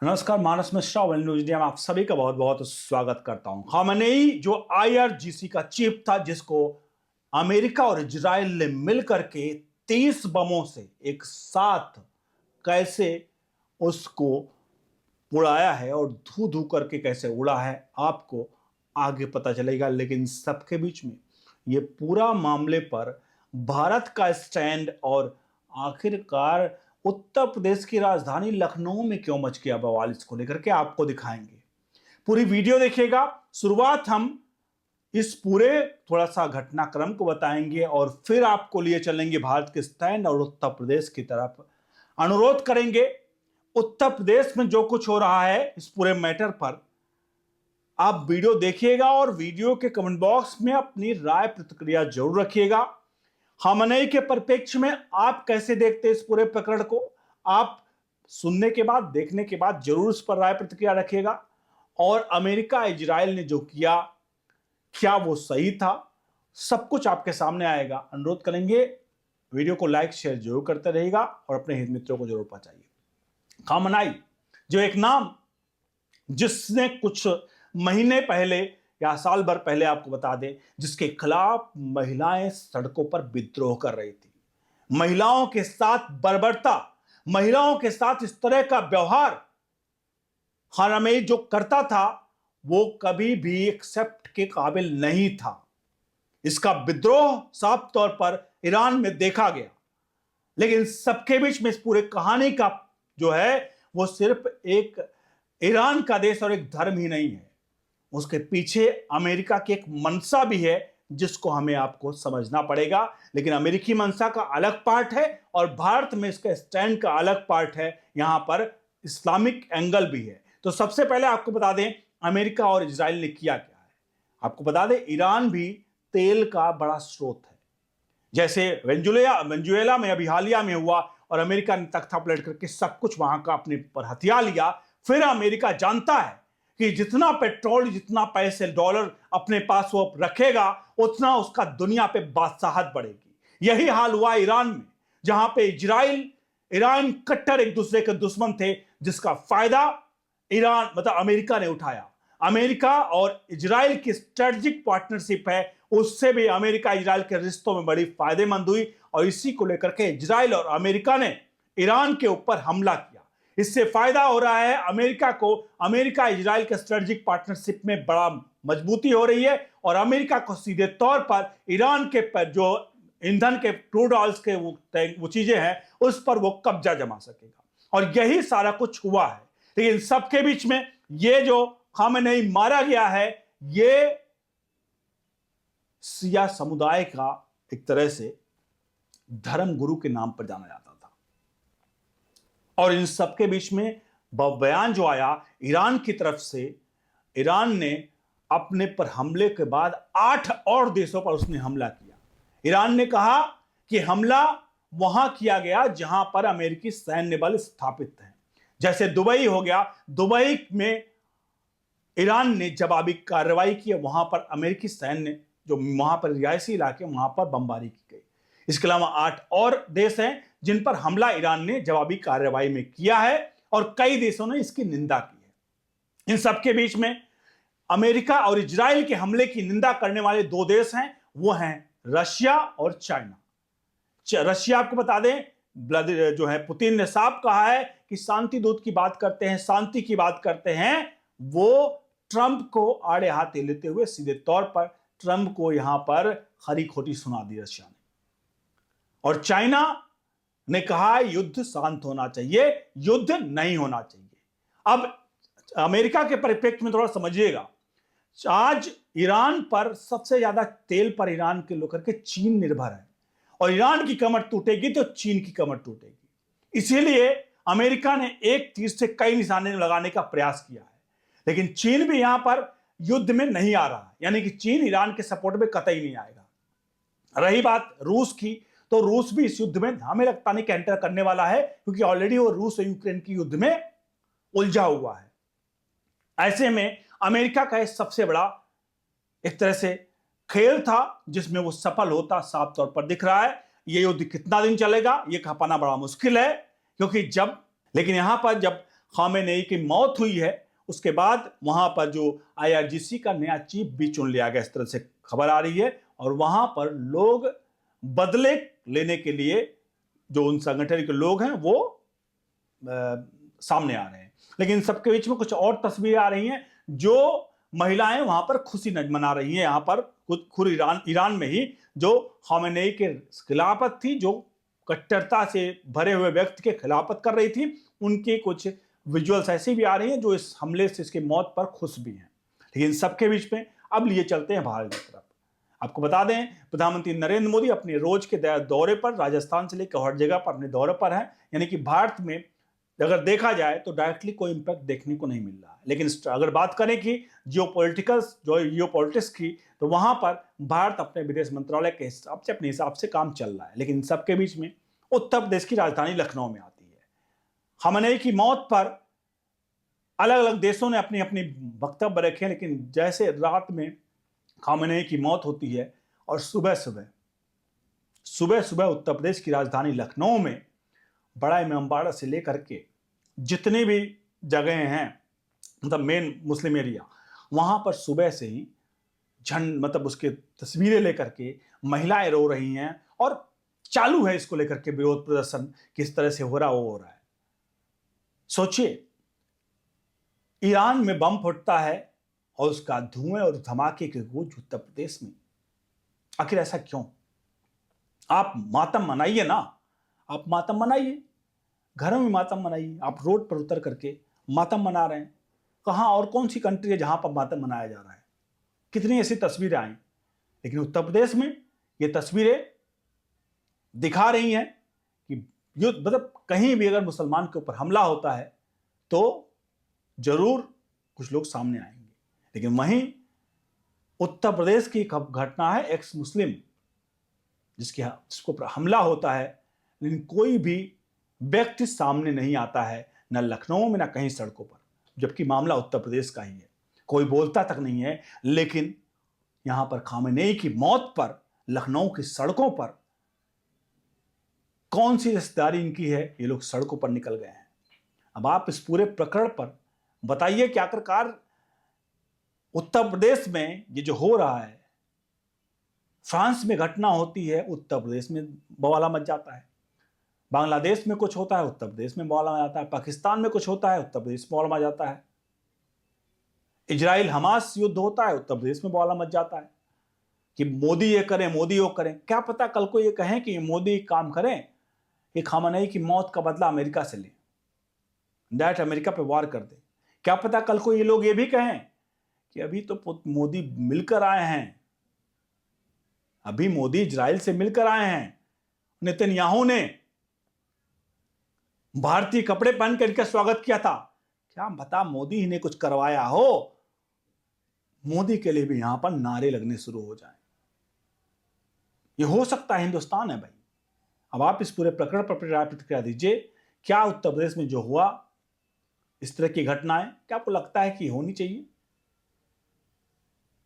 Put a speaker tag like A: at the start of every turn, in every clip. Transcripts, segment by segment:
A: नमस्कार, मानस Mishra world news India में आप सभी का बहुत बहुत स्वागत करता हूं। खामेनेई जो आईआरजीसी का चीफ था, जिसको अमेरिका और इजराइल ने मिलकर के 30 बमों से एक साथ कैसे उसको उड़ाया है और धू धू करके कैसे उड़ा है, आपको आगे पता चलेगा। लेकिन सबके बीच में ये पूरा मामले पर भारत का स्टैंड और आखिरकार उत्तर प्रदेश की राजधानी लखनऊ में क्यों मच गया बवाल, इसको लेकर के आपको दिखाएंगे। पूरी वीडियो देखिएगा। शुरुआत हम इस पूरे थोड़ा सा घटनाक्रम को बताएंगे और फिर आपको लिए चलेंगे भारत के स्टैंड और उत्तर प्रदेश की तरफ। अनुरोध करेंगे, उत्तर प्रदेश में जो कुछ हो रहा है इस पूरे मैटर पर आप वीडियो देखिएगा और वीडियो के कमेंट बॉक्स में अपनी राय प्रतिक्रिया जरूर रखिएगा। खामेनेई के परिप्रेक्ष्य में आप कैसे देखते हैं इस पूरे प्रकरण को, आप सुनने के बाद, देखने के बाद जरूर इस पर राय प्रतिक्रिया रखिएगा। और अमेरिका इजराइल ने जो किया, क्या वो सही था, सब कुछ आपके सामने आएगा। अनुरोध करेंगे वीडियो को लाइक शेयर जरूर करते रहिएगा और अपने हित मित्रों को जरूर पहुंचाइए। खामेनेई जो एक नाम जिसने कुछ महीने पहले या साल भर पहले आपको बता दें, जिसके खिलाफ महिलाएं सड़कों पर विद्रोह कर रही थी, महिलाओं के साथ बर्बरता, महिलाओं के साथ इस तरह का व्यवहार खामेनेई जो करता था वो कभी भी एक्सेप्ट के काबिल नहीं था। इसका विद्रोह साफ तौर पर ईरान में देखा गया। लेकिन सबके बीच में इस पूरे कहानी का जो है वो सिर्फ एक ईरान का देश और एक धर्म ही नहीं है, उसके पीछे अमेरिका की एक मंशा भी है जिसको हमें आपको समझना पड़ेगा। लेकिन अमेरिकी मंशा का अलग पार्ट है और भारत में इसका स्टैंड का अलग पार्ट है। यहां पर इस्लामिक एंगल भी है। तो सबसे पहले आपको बता दें अमेरिका और इजराइल ने किया क्या है। आपको बता दें ईरान भी तेल का बड़ा स्रोत है। जैसे वेनेजुएला में अभी हालिया में हुआ और अमेरिका ने तख्ता पलट करके सब कुछ वहां का अपने पर हथिया लिया। फिर अमेरिका जानता है कि जितना पेट्रोल, जितना पैसे, डॉलर अपने पास वो रखेगा, उतना उसका दुनिया पे बादशाहत बढ़ेगी। यही हाल हुआ ईरान में, जहां पे इजराइल ईरान कट्टर एक दूसरे के दुश्मन थे, जिसका फायदा ईरान मतलब अमेरिका ने उठाया। अमेरिका और इजराइल की स्ट्रेटेजिक पार्टनरशिप है, उससे भी अमेरिका इजराइल के रिश्तों में बड़ी फायदेमंद हुई और इसी को लेकर के इजराइल और अमेरिका ने ईरान के ऊपर हमला किया। इससे फायदा हो रहा है अमेरिका को। अमेरिका इजराइल के स्ट्रेटेजिक पार्टनरशिप में बड़ा मजबूती हो रही है और अमेरिका को सीधे तौर पर ईरान के पर जो ईंधन के क्रूड ऑयल्स के वो चीजें हैं उस पर वो कब्जा जमा सकेगा। और यही सारा कुछ हुआ है। लेकिन सबके बीच में ये जो खामेनेई मारा गया है, ये शिया समुदाय का एक तरह से धर्म गुरु के नाम पर जाना जाता था। और इन सबके बीच में बयान जो आया ईरान की तरफ से, ईरान ने अपने पर हमले के बाद 8 और देशों पर उसने हमला किया। ईरान ने कहा कि हमला वहां किया गया जहां पर अमेरिकी सैन्य बल स्थापित हैं। जैसे दुबई हो गया, दुबई में ईरान ने जवाबी कार्रवाई की, वहां पर अमेरिकी सैन्य जो वहां पर रिहायशी इलाके, वहां पर बमबारी की गई। इसके अलावा 8 और देश हैं जिन पर हमला ईरान ने जवाबी कार्रवाई में किया है और कई देशों ने इसकी निंदा की है। इन सबके बीच में अमेरिका और इजराइल के हमले की निंदा करने वाले 2 देश हैं, वो हैं रशिया और चाइना। रशिया आपको बता दें जो है पुतिन ने साफ कहा है कि शांति दूत की बात करते हैं, शांति की बात करते हैं। वो ट्रंप को आड़े हाथे लेते हुए सीधे तौर पर ट्रंप को यहां पर खरी खोटी सुना दी रशिया ने। और चाइना ने कहा युद्ध शांत होना चाहिए, युद्ध नहीं होना चाहिए। अब अमेरिका के परिप्रेक्ष्य में थोड़ा समझिएगा, आज ईरान पर सबसे ज्यादा तेल पर ईरान के लोग करके चीन निर्भर है और ईरान की कमर टूटेगी तो चीन की कमर टूटेगी। इसीलिए अमेरिका ने एक तीर से कई निशाने लगाने का प्रयास किया है। लेकिन चीन भी यहां पर युद्ध में नहीं आ रहा है, यानी कि चीन ईरान के सपोर्ट में कतई नहीं आएगा। रही बात रूस की, तो रूस भी इस युद्ध में हमें लगता नहीं कि एंटर करने वाला है, क्योंकि ऑलरेडी वो रूस और यूक्रेन की युद्ध में उलझा हुआ है। ऐसे में अमेरिका का सबसे बड़ा एक तरह से खेल था जिसमें वो सफल होता साफ तौर पर दिख रहा है। ये युद्ध कितना दिन चलेगा ये कह पाना बड़ा मुश्किल है, क्योंकि लेकिन यहां पर जब खामेनेई की मौत हुई है उसके बाद वहां पर जो आईआरजीसी का नया चीफ भी चुन लिया गया, इस तरह से खबर आ रही है। और वहां पर लोग बदले लेने के लिए जो उन संगठन के लोग हैं वो सामने आ रहे हैं। लेकिन सबके बीच में कुछ और तस्वीरें आ रही हैं। जो महिलाएं वहां पर खुशी मना रही हैं, यहां पर खुद ईरान में ही जो खामेनेई के खिलाफत थी, जो कट्टरता से भरे हुए व्यक्ति के खिलाफत कर रही थी, उनकी कुछ विजुअल्स ऐसी भी आ रही हैं जो इस हमले से, इसकी मौत पर खुश भी हैं। लेकिन सबके बीच में अब लिए चलते हैं भारत की तरफ। आपको बता दें, प्रधानमंत्री नरेंद्र मोदी अपने रोज के दौरे पर राजस्थान से लेकर हर जगह पर अपने दौरे पर हैं। यानी कि भारत में अगर देखा जाए तो डायरेक्टली कोई इंपैक्ट देखने को नहीं मिल रहा है। लेकिन अगर बात करें कि जियोपॉलिटिक्स की, तो वहां पर भारत अपने विदेश मंत्रालय के हिसाब से, अपने हिसाब से काम चल रहा है। लेकिन सबके बीच में उत्तर प्रदेश की राजधानी लखनऊ में आती है। खामेनेई की मौत पर अलग अलग देशों ने अपनी अपनी वक्तव्य रखे, लेकिन जैसे रात में खामेनेई की मौत होती है और सुबह सुबह उत्तर प्रदेश की राजधानी लखनऊ में बड़ा इमामबाड़ा से लेकर के जितनी भी जगह हैं, मतलब मेन मुस्लिम एरिया, वहां पर सुबह से ही मतलब उसके तस्वीरें लेकर के महिलाएं रो रही हैं और चालू है इसको लेकर के विरोध प्रदर्शन किस तरह से हो रहा है। सोचिए, ईरान में बम फटता है और उसका धुएं और धमाके की गूंज उत्तर प्रदेश में। आखिर ऐसा क्यों? आप मातम मनाइए ना, आप मातम मनाइए, घरों में मातम मनाइए। आप रोड पर उतर करके मातम मना रहे हैं। कहां और कौन सी कंट्री है जहां पर मातम मनाया जा रहा है? कितनी ऐसी तस्वीरें आई। लेकिन उत्तर प्रदेश में ये तस्वीरें दिखा रही हैं कि युद्ध, मतलब कहीं भी अगर मुसलमान के ऊपर हमला होता है तो जरूर कुछ लोग सामने आएंगे। लेकिन वहीं उत्तर प्रदेश की घटना है, एक्स मुस्लिम जिसको हमला होता है, लेकिन कोई भी व्यक्ति सामने नहीं आता है, न लखनऊ में, न कहीं सड़कों पर, जबकि मामला उत्तर प्रदेश का ही है। कोई बोलता तक नहीं है। लेकिन यहां पर खामेनेई की मौत पर लखनऊ की सड़कों पर कौन सी हिस्सेदारी इनकी है, ये लोग सड़कों पर निकल गए हैं। अब आप इस पूरे प्रकरण पर बताइए कि आखिरकार उत्तर प्रदेश में ये जो हो रहा है, फ्रांस में घटना होती है, उत्तर प्रदेश में बवाला मच जाता है। बांग्लादेश में कुछ होता है, उत्तर प्रदेश में बवाला मच जाता है। पाकिस्तान में कुछ होता है, उत्तर प्रदेश में बवाला मच जाता है। इजराइल हमास युद्ध होता है, उत्तर प्रदेश में बवाला मच जाता है कि मोदी ये करें, मोदी वो करें। क्या पता कल को ये कहें कि मोदी काम करें, ये खामेनेई की मौत का बदला अमेरिका से लें, डायरेक्ट अमेरिका पे वार कर दे। क्या पता कल को ये लोग ये भी कहें कि अभी तो मोदी मिलकर आए हैं, अभी मोदी इजराइल से मिलकर आए हैं, नेतन्याहू ने भारतीय कपड़े पहन कर इनका स्वागत किया था। क्या पता मोदी ही ने कुछ करवाया हो, मोदी के लिए भी यहां पर नारे लगने शुरू हो जाएं। ये हो सकता है, हिंदुस्तान है भाई। अब आप इस पूरे प्रकरण पर प्रतिक्रिया दीजिए। क्या उत्तर प्रदेश में जो हुआ, इस तरह की घटनाएं, क्या आपको लगता है कि होनी चाहिए?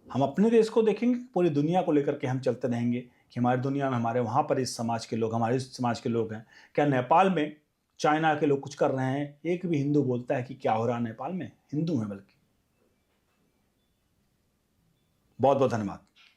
A: हम अपने देश को देखेंगे, पूरी दुनिया को लेकर के हम चलते रहेंगे कि हमारी दुनिया में, हमारे वहां पर इस समाज के लोग, हमारे इस समाज के लोग हैं। क्या नेपाल में चाइना के लोग कुछ कर रहे हैं? एक भी हिंदू बोलता है कि क्या हो रहा है नेपाल में? हिंदू हैं बल्कि। बहुत बहुत धन्यवाद।